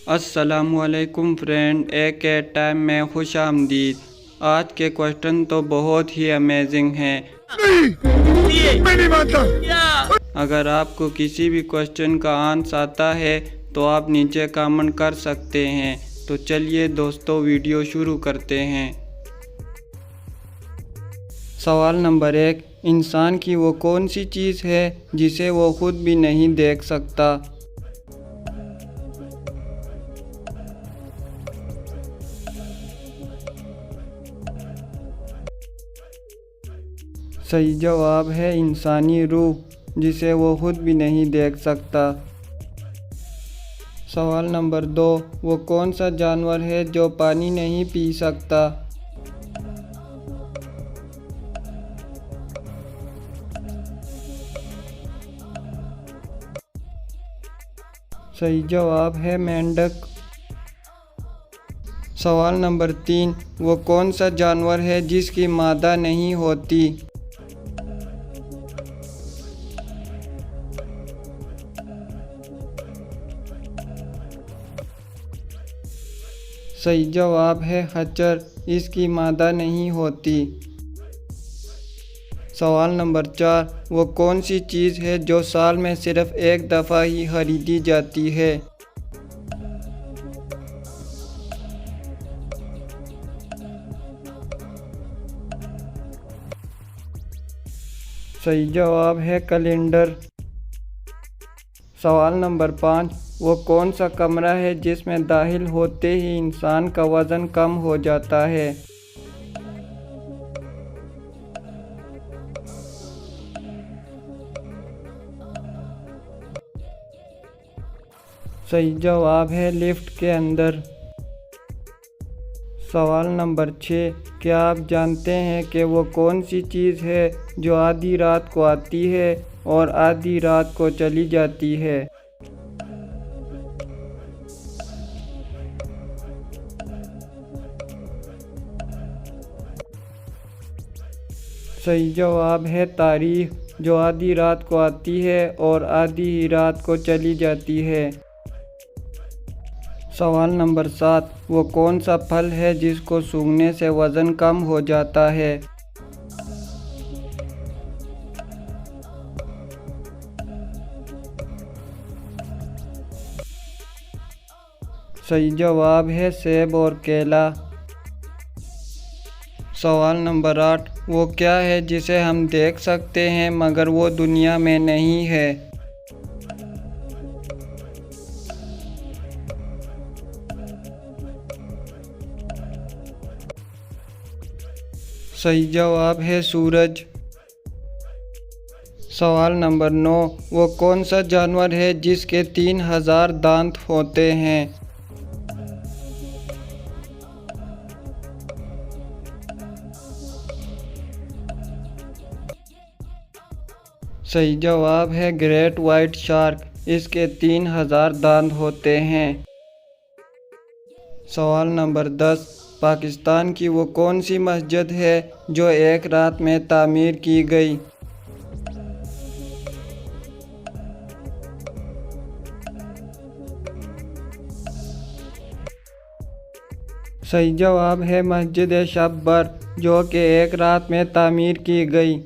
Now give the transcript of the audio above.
السلام علیکم فرینڈ، ایک ٹائم میں خوش آمدید۔ آج کے کوشچن تو بہت ہی امیزنگ ہیں۔ میں نہیں مانتا۔ اگر آپ کو کسی بھی کوشچن کا آنسر آتا ہے تو آپ نیچے کامنٹ کر سکتے ہیں۔ تو چلیے دوستو ویڈیو شروع کرتے ہیں۔ سوال نمبر 1، انسان کی وہ کون سی چیز ہے جسے وہ خود بھی نہیں دیکھ سکتا؟ صحیح جواب ہے انسانی روح، جسے وہ خود بھی نہیں دیکھ سکتا۔ سوال نمبر 2، وہ کون سا جانور ہے جو پانی نہیں پی سکتا؟ صحیح جواب ہے مینڈک۔ سوال نمبر 3، وہ کون سا جانور ہے جس کی مادہ نہیں ہوتی؟ صحیح جواب ہے خچر، اس کی مادہ نہیں ہوتی۔ سوال نمبر 4، وہ کون سی چیز ہے جو سال میں صرف ایک دفعہ ہی خریدی جاتی ہے؟ صحیح جواب ہے کیلنڈر۔ سوال نمبر 5، وہ کون سا کمرہ ہے جس میں داخل ہوتے ہی انسان کا وزن کم ہو جاتا ہے؟ صحیح جواب ہے لفٹ کے اندر۔ سوال نمبر 6، کیا آپ جانتے ہیں کہ وہ کون سی چیز ہے جو آدھی رات کو آتی ہے اور آدھی رات کو چلی جاتی ہے؟ صحیح جواب ہے تاریخ، جو آدھی رات کو آتی ہے اور آدھی ہی رات کو چلی جاتی ہے۔ سوال نمبر 7، وہ کون سا پھل ہے جس کو سونگھنے سے وزن کم ہو جاتا ہے؟ صحیح جواب ہے سیب اور کیلا۔ سوال نمبر 8، وہ کیا ہے جسے ہم دیکھ سکتے ہیں مگر وہ دنیا میں نہیں ہے؟ صحیح جواب ہے سورج۔ سوال نمبر 9، وہ کون سا جانور ہے جس کے 3000 دانت ہوتے ہیں؟ صحیح جواب ہے گریٹ وائٹ شارک، اس کے 3000 دانت ہوتے ہیں۔ سوال نمبر 10، پاکستان کی وہ کون سی مسجد ہے جو ایک رات میں تعمیر کی گئی؟ صحیح جواب ہے مسجد شب برق، جو کہ ایک رات میں تعمیر کی گئی۔